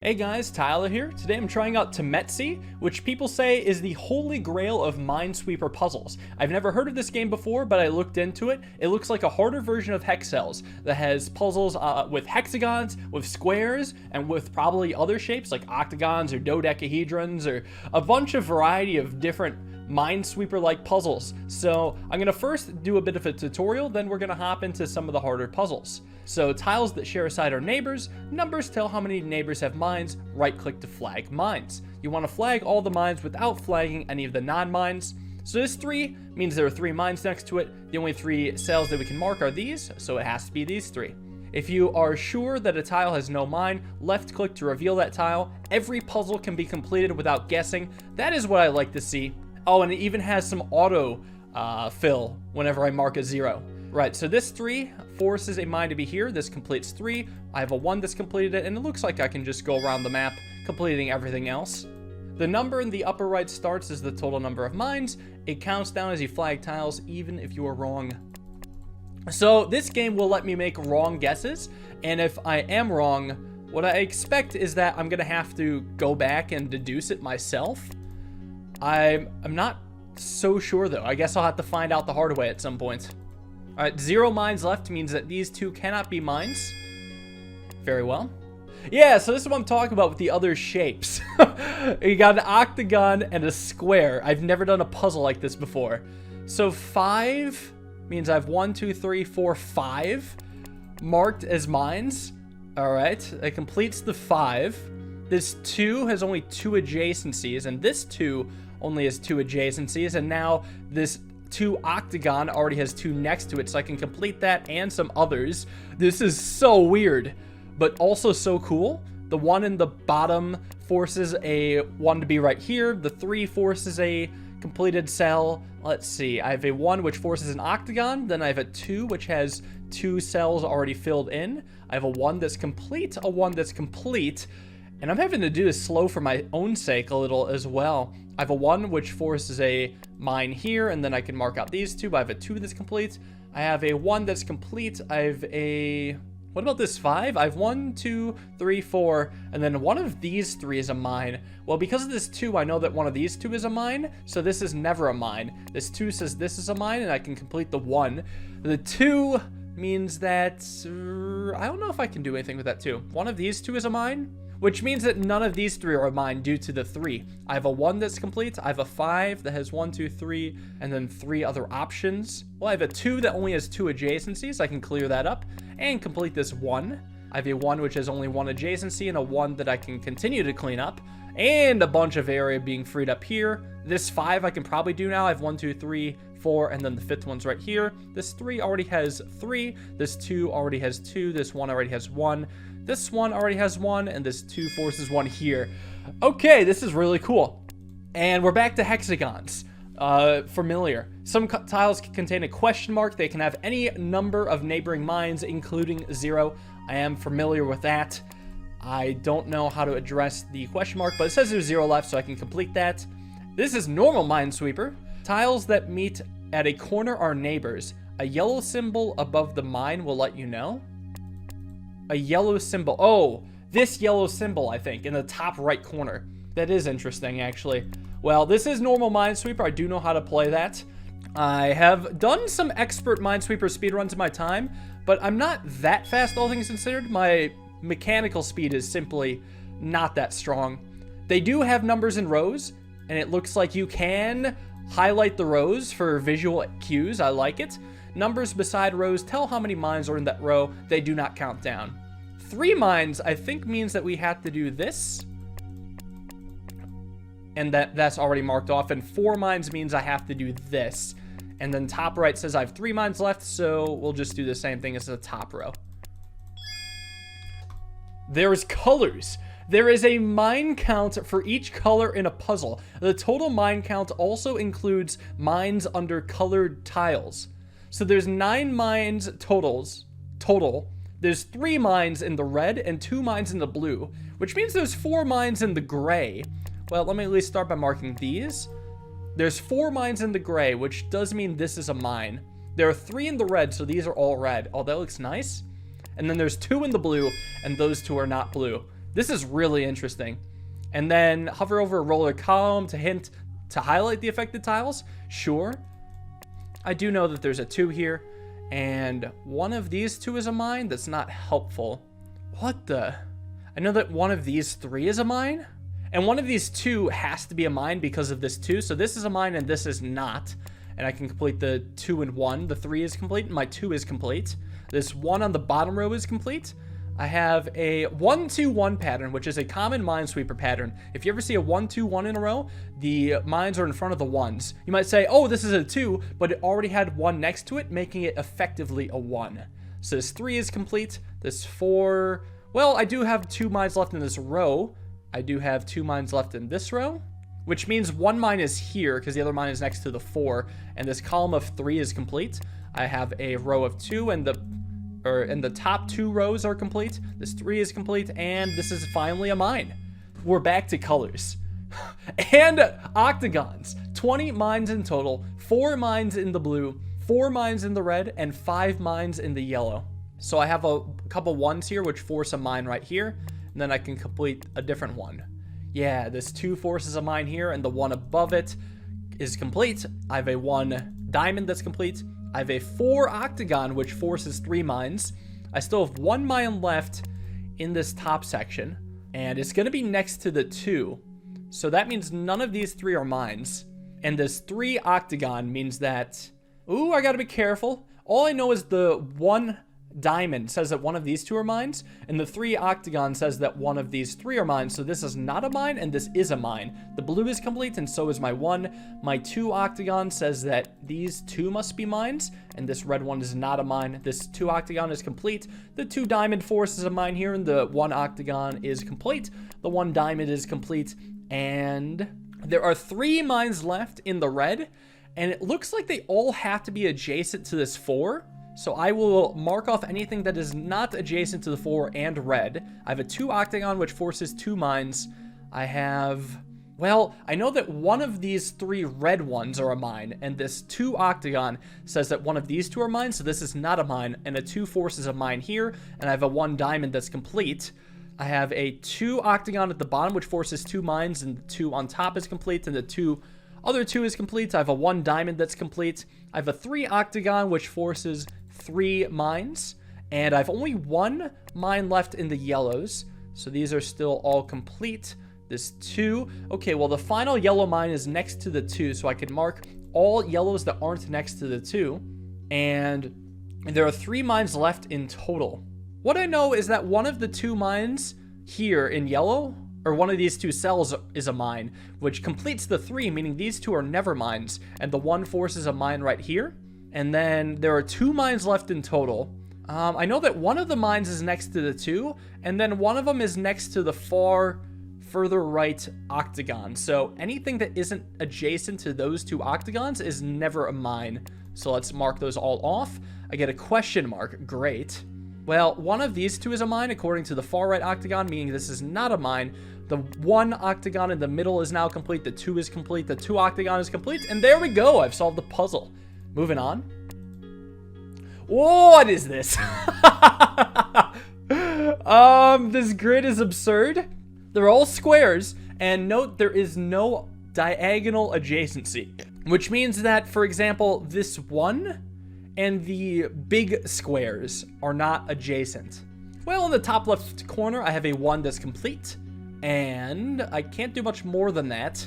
Hey guys, Tyler here. Today I'm trying out Tametsi, which people say is the holy grail of Minesweeper puzzles. I've never heard of this game before, but I looked into it. It looks like a harder version of Hexcells that has puzzles with hexagons, with squares, and with probably other shapes like octagons or dodecahedrons or a bunch of variety of different Minesweeper-like puzzles. So I'm gonna first do a bit of a tutorial, then we're gonna hop into some of the harder puzzles. So tiles that share a side are neighbors. Numbers tell how many neighbors have mines. Right click to flag mines. You want to flag all the mines without flagging any of the non-mines. So this 3 means there are 3 mines next to it. The only 3 cells that we can mark are these, so it has to be these 3. If you are sure that a tile has no mine, left click to reveal that tile. Every puzzle can be completed without guessing. That is what I like to see. Oh, and it even has some auto fill whenever I mark a 0. Right, so this 3 forces a mine to be here. This completes 3. I have a 1 that's completed it, and it looks like I can just go around the map, completing everything else. The number in the upper right starts as the total number of mines. It counts down as you flag tiles, even if you are wrong. So this game will let me make wrong guesses, and if I am wrong, what I expect is that I'm gonna have to go back and deduce it myself. I'm not so sure though. I guess I'll have to find out the hard way at some point. All right, 0 mines left means that these 2 cannot be mines. Very well. Yeah, so this is what I'm talking about with the other shapes. You got an octagon and a square. I've never done a puzzle like this before. So 5 means I have 1, 2, 3, 4, 5 marked as mines. All right, it completes the 5. This 2 has only 2 adjacencies, and this 2 only has 2 adjacencies, and now this 2 octagon already has 2 next to it, so I can complete that and some others. This is so weird, but also so cool. The 1 in the bottom forces a 1 to be right here. The 3 forces a completed cell. Let's see, I have a 1 which forces an octagon. Then I have a 2 which has 2 cells already filled in. I have a 1 that's complete, a 1 that's complete. And I'm having to do this slow for my own sake a little as well. I have a 1 which forces a mine here, and then I can mark out these 2, but I have a 2 that's complete. I have a 1 that's complete. I have a... What about this 5? I have 1, 2, 3, 4, and then one of these 3 is a mine. Well, because of this 2, I know that one of these 2 is a mine, so this is never a mine. This 2 says this is a mine, and I can complete the 1. The 2 means that... I don't know if I can do anything with that 2. One of these 2 is a mine, which means that none of these 3 are mine due to the 3. I have a 1 that's complete. I have a 5 that has 1, 2, 3, and then 3 other options. Well, I have a 2 that only has 2 adjacencies. I can clear that up and complete this 1. I have a 1 which has only 1 adjacency and a 1 that I can continue to clean up, and a bunch of area being freed up here. This 5 I can probably do now. I have 1, 2, 3, 4, and then the 5th one's right here. This 3 already has 3. This 2 already has 2. This 1 already has 1. This 1 already has 1, and this 2 forces 1 here. Okay, this is really cool. And we're back to hexagons. Familiar. Some tiles can contain a question mark. They can have any number of neighboring mines, including 0. I am familiar with that. I don't know how to address the question mark, but it says there's 0 left, so I can complete that. This is normal Minesweeper. Tiles that meet at a corner are neighbors. A yellow symbol above the mine will let you know. A yellow symbol. Oh, this yellow symbol, I think, in the top right corner. That is interesting, actually. Well, this is normal Minesweeper. I do know how to play that. I have done some expert Minesweeper speedruns in my time, but I'm not that fast, all things considered. My mechanical speed is simply not that strong. They do have numbers in rows, and it looks like you can highlight the rows for visual cues. I like it. Numbers beside rows tell how many mines are in that row. They do not count down. 3 mines, I think, means that we have to do this. And that's already marked off. And 4 mines means I have to do this. And then top right says I have 3 mines left, so we'll just do the same thing as the top row. There's colors. There is a mine count for each color in a puzzle. The total mine count also includes mines under colored tiles. So there's 9 mines total. There's 3 mines in the red and 2 mines in the blue, which means there's 4 mines in the gray. Well, let me at least start by marking these. There's 4 mines in the gray, which does mean this is a mine. There are 3 in the red, so these are all red. Oh, that looks nice. And then there's 2 in the blue, and those 2 are not blue. This is really interesting. And then hover over a roller column to highlight the affected tiles. Sure. I do know that there's a 2 here, and one of these 2 is a mine. That's not helpful. What the? I know that one of these 3 is a mine, and one of these 2 has to be a mine because of this 2. So this is a mine and this is not. And I can complete the 2 and 1. The 3 is complete and my 2 is complete. This 1 on the bottom row is complete. I have a 1-2-1 pattern, which is a common Minesweeper pattern. If you ever see a 1-2-1 in a row, the mines are in front of the 1s. You might say, oh, this is a 2, but it already had 1 next to it, making it effectively a 1. So this 3 is complete. This 4, well, I do have 2 mines left in this row. I do have 2 mines left in this row, which means 1 mine is here because the other mine is next to the 4, and this column of 3 is complete. I have a row of 2, and the top 2 rows are complete. This 3 is complete, and this is finally a mine. We're back to colors. And octagons. 20 mines in total, 4 mines in the blue, 4 mines in the red, and 5 mines in the yellow. So I have a couple 1s here, which force a mine right here, and then I can complete a different one. Yeah, this 2 forces a mine here, and the 1 above it is complete. I have a 1 diamond that's complete. I have a 4 octagon, which forces 3 mines. I still have 1 mine left in this top section, and it's going to be next to the 2. So that means none of these 3 are mines. And this 3 octagon means that... Ooh, I got to be careful. All I know is the 1 diamond says that one of these 2 are mines, and the 3 octagon says that one of these 3 are mines. So this is not a mine, and this is a mine. The blue is complete, and so is my 1. My 2 octagon says that these 2 must be mines, and this red one is not a mine. This 2 octagon is complete. The 2 diamond forces a mine here, and the 1 octagon is complete. The 1 diamond is complete, and there are 3 mines left in the red, and it looks like they all have to be adjacent to this 4. So I will mark off anything that is not adjacent to the 4 and red. I have a 2 octagon, which forces 2 mines. I have, well, I know that one of these 3 red ones are a mine, and this 2 octagon says that one of these 2 are mines, so this is not a mine, and a 2 forces a mine here, and I have a 1 diamond that's complete. I have a 2 octagon at the bottom, which forces 2 mines, and the 2 on top is complete, and the other 2 is complete. I have a 1 diamond that's complete. I have a 3 octagon, which forces 3 mines, and I've only 1 mine left in the yellows, so these are still all complete. This 2, okay, well the final yellow mine is next to the 2, so I can mark all yellows that aren't next to the 2, and there are 3 mines left in total. What I know is that one of the 2 mines here in yellow, or one of these 2 cells, is a mine, which completes the 3, meaning these 2 are never mines, and the 1 forces a mine right here. And then there are 2 mines left in total. I know that one of the mines is next to the 2, and then one of them is next to the further right octagon. So anything that isn't adjacent to those 2 octagons is never a mine. So let's mark those all off. I get a question mark. Great. Well, one of these 2 is a mine according to the far right octagon, meaning this is not a mine. The 1 octagon in the middle is now complete. The 2 is complete. The 2 octagon is complete. And there we go. I've solved the puzzle. Moving on. What is this? This grid is absurd. They're all squares, and note there is no diagonal adjacency, which means that, for example, this 1 and the big squares are not adjacent. Well, in the top left corner, I have a 1 that's complete, and I can't do much more than that.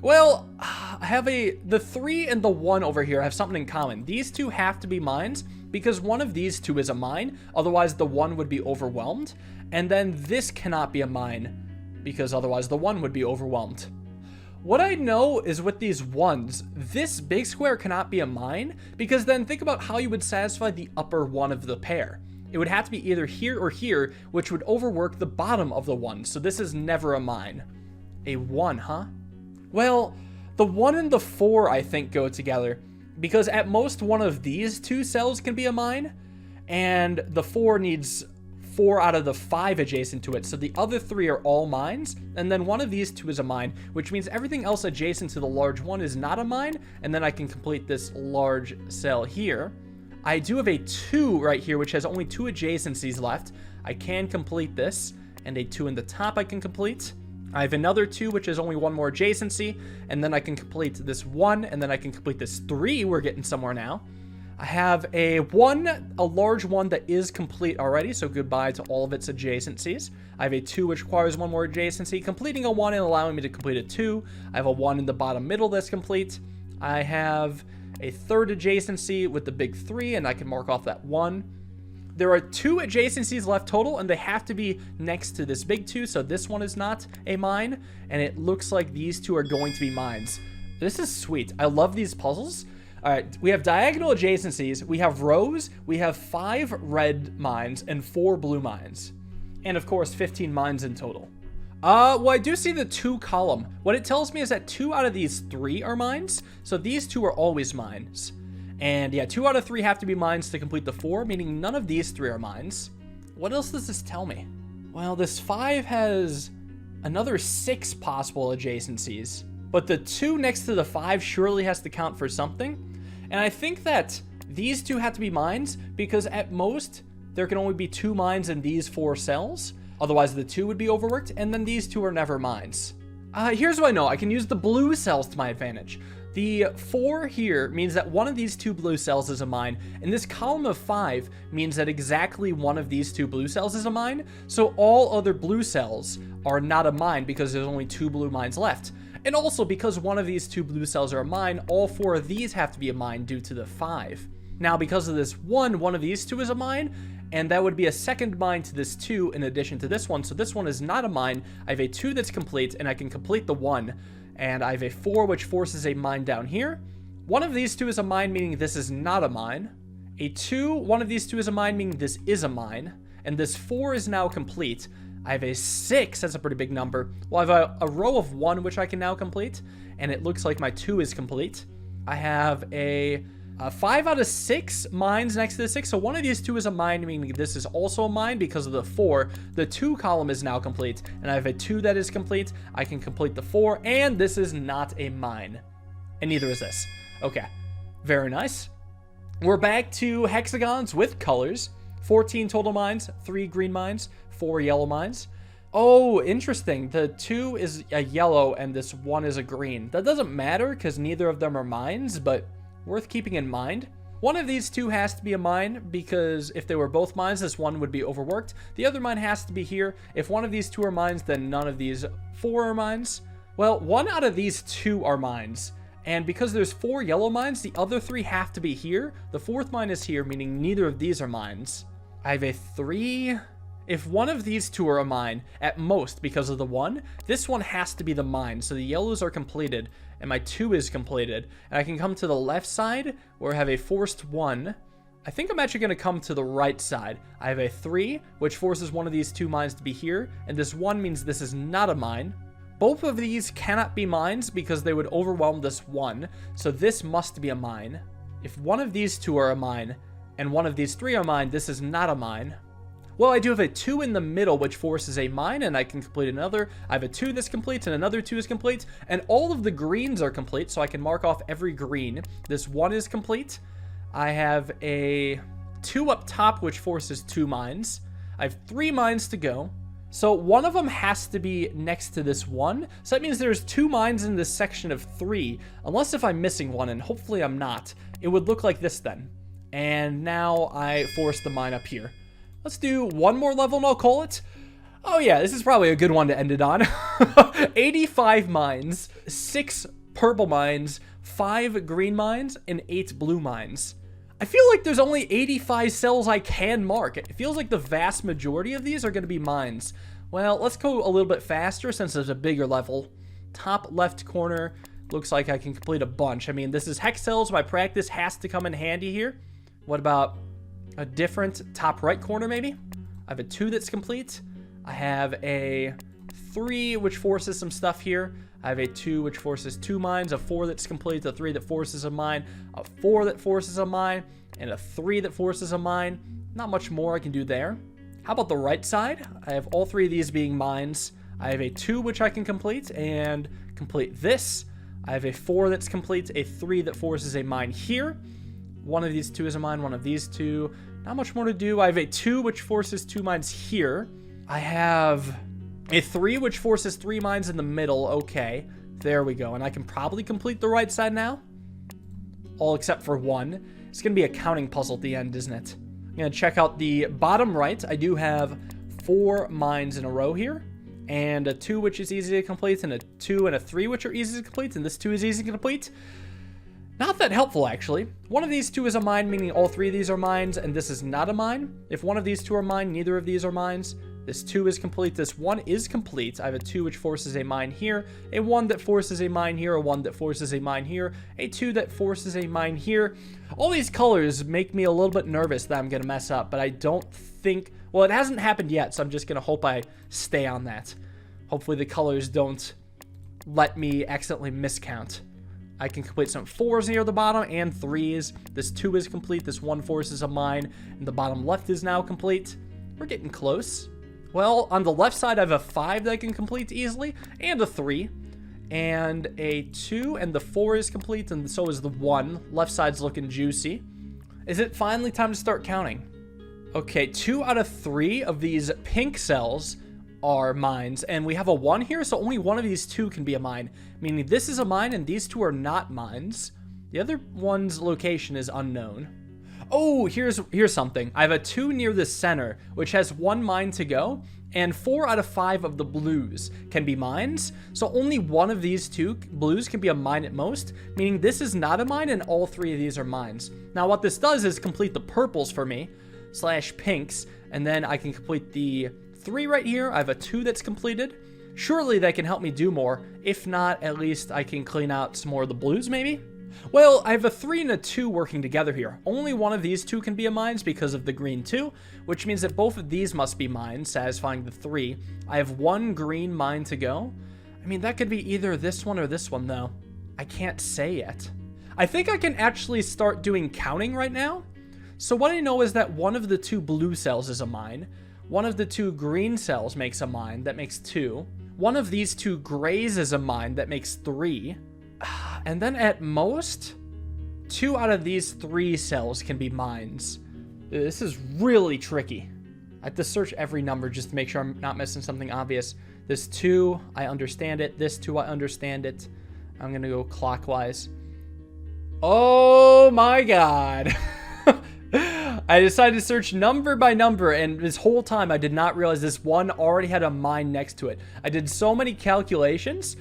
Well, I have the 3 and the 1 over here have something in common. These 2 have to be mines because one of these 2 is a mine. Otherwise, the 1 would be overwhelmed. And then this cannot be a mine because otherwise the 1 would be overwhelmed. What I know is with these 1s, this big square cannot be a mine because then think about how you would satisfy the upper one of the pair. It would have to be either here or here, which would overwork the bottom of the 1. So this is never a mine. A 1, huh? Well, the 1 and the 4, I think, go together, because at most one of these 2 cells can be a mine, and the 4 needs 4 out of the 5 adjacent to it, so the other 3 are all mines, and then one of these 2 is a mine, which means everything else adjacent to the large 1 is not a mine, and then I can complete this large cell here. I do have a 2 right here, which has only 2 adjacencies left. I can complete this, and a 2 in the top I can complete. I have another 2, which is only one more adjacency, and then I can complete this 1, and then I can complete this 3. We're getting somewhere now. I have a large 1 that is complete already, so goodbye to all of its adjacencies. I have a 2, which requires one more adjacency, completing a 1 and allowing me to complete a 2. I have a 1 in the bottom middle that's complete. I have a third adjacency with the big 3, and I can mark off that 1. There are 2 adjacencies left total, and they have to be next to this big 2, so this one is not a mine, and it looks like these 2 are going to be mines. This is sweet. I love these puzzles. All right, we have diagonal adjacencies, we have rows, we have 5 red mines and 4 blue mines, and of course 15 mines in total. Well, I do see the 2 column. What it tells me is that 2 out of these 3 are mines, so these 2 are always mines. And yeah, 2 out of 3 have to be mines to complete the 4, meaning none of these 3 are mines. What else does this tell me? Well, this 5 has another 6 possible adjacencies, but the 2 next to the 5 surely has to count for something. And I think that these 2 have to be mines because at most there can only be 2 mines in these 4 cells. Otherwise the 2 would be overworked, and then these 2 are never mines. Here's what I know. I can use the blue cells to my advantage. The 4 here means that one of these 2 blue cells is a mine, and this column of 5 means that exactly one of these 2 blue cells is a mine, so all other blue cells are not a mine because there's only 2 blue mines left. And also because one of these 2 blue cells are a mine, all 4 of these have to be a mine due to the 5. Now because of this 1 of these 2 is a mine, and that would be a second mine to this 2 in addition to this one, so this one is not a mine. I have a 2 that's complete, and I can complete the 1. And I have a 4, which forces a mine down here. One of these 2 is a mine, meaning this is not a mine. A 2, one of these 2 is a mine, meaning this is a mine. And this 4 is now complete. I have a 6, that's a pretty big number. Well, I have a row of 1, which I can now complete. And it looks like my 2 is complete. I have a 5 out of 6 mines next to the 6. So one of these 2 is a mine, meaning this is also a mine because of the 4. The 2 column is now complete, and I have a 2 that is complete. I can complete the 4, and this is not a mine. And neither is this. Okay, very nice. We're back to hexagons with colors. 14 total mines, 3 green mines, 4 yellow mines. Oh, interesting. The 2 is a yellow, and this 1 is a green. That doesn't matter because neither of them are mines, but worth keeping in mind. One of these 2 has to be a mine because if they were both mines, this 1 would be overworked. The other mine has to be here. If one of these 2 are mines, then none of these 4 are mines. Well, 1 out of these 2 are mines. And because there's 4 yellow mines, the other 3 have to be here. The 4th mine is here, meaning neither of these are mines. I have a 3. If one of these 2 are a mine, at most because of the 1, this one has to be the mine. So the yellows are completed, and my 2 is completed. And I can come to the left side, where I have a forced 1. I think I'm actually going to come to the right side. I have a 3, which forces one of these 2 mines to be here, and this 1 means this is not a mine. Both of these cannot be mines because they would overwhelm this 1, so this must be a mine. If one of these 2 are a mine, and one of these 3 are mine, this is not a mine. Well, I do have a 2 in the middle, which forces a mine, and I can complete another. I have a 2 that's complete, and another 2 is complete, and all of the greens are complete, so I can mark off every green. This 1 is complete. I have a 2 up top, which forces 2 mines. I have 3 mines to go. So one of them has to be next to this 1. So that means there's 2 mines in this section of 3, unless if I'm missing one, and hopefully I'm not. It would look like this then. And now I force the mine up here. Let's do one more level and I'll call it. Oh yeah, this is probably a good one to end it on. 85 mines, 6 purple mines, 5 green mines, and 8 blue mines. I feel like there's only 85 cells I can mark. It feels like the vast majority of these are going to be mines. Well, let's go a little bit faster since there's a bigger level. Top left corner, looks like I can complete a bunch. I mean, this is Hexcells. My practice has to come in handy here. What about a different top right corner maybe? I have a 2 that's complete. I have a 3 which forces some stuff here. I have a 2 which forces 2 mines, a 4 that's complete, a 3 that forces a mine, a 4 that forces a mine, and a 3 that forces a mine. Not much more I can do there. How about the right side? I have all 3 of these being mines. I have a 2 which I can complete and complete this. I have a 4 that's complete, a 3 that forces a mine here. One of these 2 is a mine, one of these 2. Not much more to do. I have a 2 which forces 2 mines here. I have a 3, which forces 3 mines in the middle. Okay, there we go. And I can probably complete the right side now. All except for 1. It's going to be a counting puzzle at the end, isn't it? I'm going to check out the bottom right. I do have 4 mines in a row here. And a 2, which is easy to complete. And a 2 and a 3, which are easy to complete. And this 2 is easy to complete. Not that helpful, actually. One of these 2 is a mine, meaning all 3 of these are mines. And this is not a mine. If one of these 2 are mine, neither of these are mines. This 2 is complete. This 1 is complete. I have a 2 which forces a mine here, a 1 that forces a mine here, a 1 that forces a mine here, a 2 that forces a mine here. All these colors make me a little bit nervous that I'm going to mess up, but I don't think... Well, it hasn't happened yet, so I'm just going to hope I stay on that. Hopefully the colors don't let me accidentally miscount. I can complete some 4s near the bottom and 3s. This 2 is complete. This 1 forces a mine, and the bottom left is now complete. We're getting close. Well, on the left side, I have a 5 that I can complete easily, and a 3, and a 2, and the 4 is complete, and so is the 1. Left side's looking juicy. Is it finally time to start counting? Okay, 2 out of 3 of these pink cells are mines, and we have a 1 here, so only one of these 2 can be a mine, meaning this is a mine, and these 2 are not mines. The other one's location is unknown. Oh, here's something. I have a 2 near the center, which has 1 mine to go, and 4 out of 5 of the blues can be mines. So only one of these 2 blues can be a mine at most, meaning this is not a mine and all 3 of these are mines. Now what this does is complete the purples for me, / pinks, and then I can complete the 3 right here. I have a 2 that's completed. Surely that can help me do more. If not, at least I can clean out some more of the blues maybe. Well, I have a 3 and a 2 working together here. Only one of these 2 can be a mines because of the green 2, which means that both of these must be mines, satisfying the 3. I have 1 green mine to go. I mean, that could be either this one or this one, though. I can't say yet. I think I can actually start doing counting right now. So what I know is that one of the 2 blue cells is a mine. One of the 2 green cells makes a mine. That makes 2. One of these 2 grays is a mine. That makes 3. And then at most, 2 out of these 3 cells can be mines. This is really tricky. I have to search every number just to make sure I'm not missing something obvious. This 2, I understand it. This 2, I understand it. I'm going to go clockwise. Oh my god. I decided to search number by number, and this whole time I did not realize this 1 already had a mine next to it. I did so many calculations.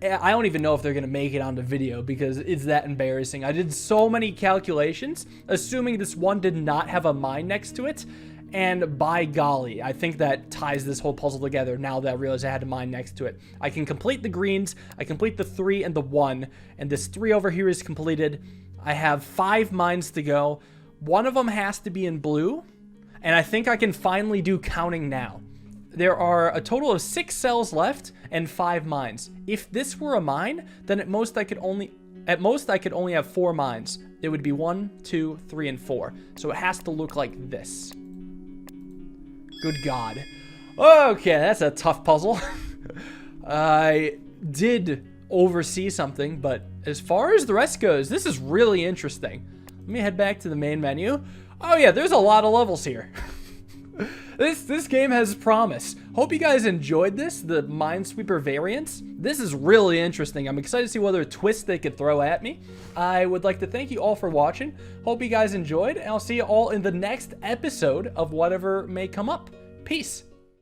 I don't even know if they're going to make it onto video because it's that embarrassing. I did so many calculations, assuming this 1 did not have a mine next to it. And by golly, I think that ties this whole puzzle together now that I realize I had a mine next to it. I can complete the greens, I complete the 3 and the 1, and this 3 over here is completed. I have 5 mines to go. One of them has to be in blue, and I think I can finally do counting now. There are a total of 6 cells left and 5 mines. If this were a mine, then at most I could only have 4 mines. It would be 1, 2, 3, and 4. So it has to look like this. Good God. Okay, that's a tough puzzle. I did oversee something, but as far as the rest goes, this is really interesting. Let me head back to the main menu. Oh yeah, there's a lot of levels here. This game has promise. Hope you guys enjoyed this, the Minesweeper variants. This is really interesting. I'm excited to see what other twists they could throw at me. I would like to thank you all for watching. Hope you guys enjoyed, and I'll see you all in the next episode of whatever may come up. Peace.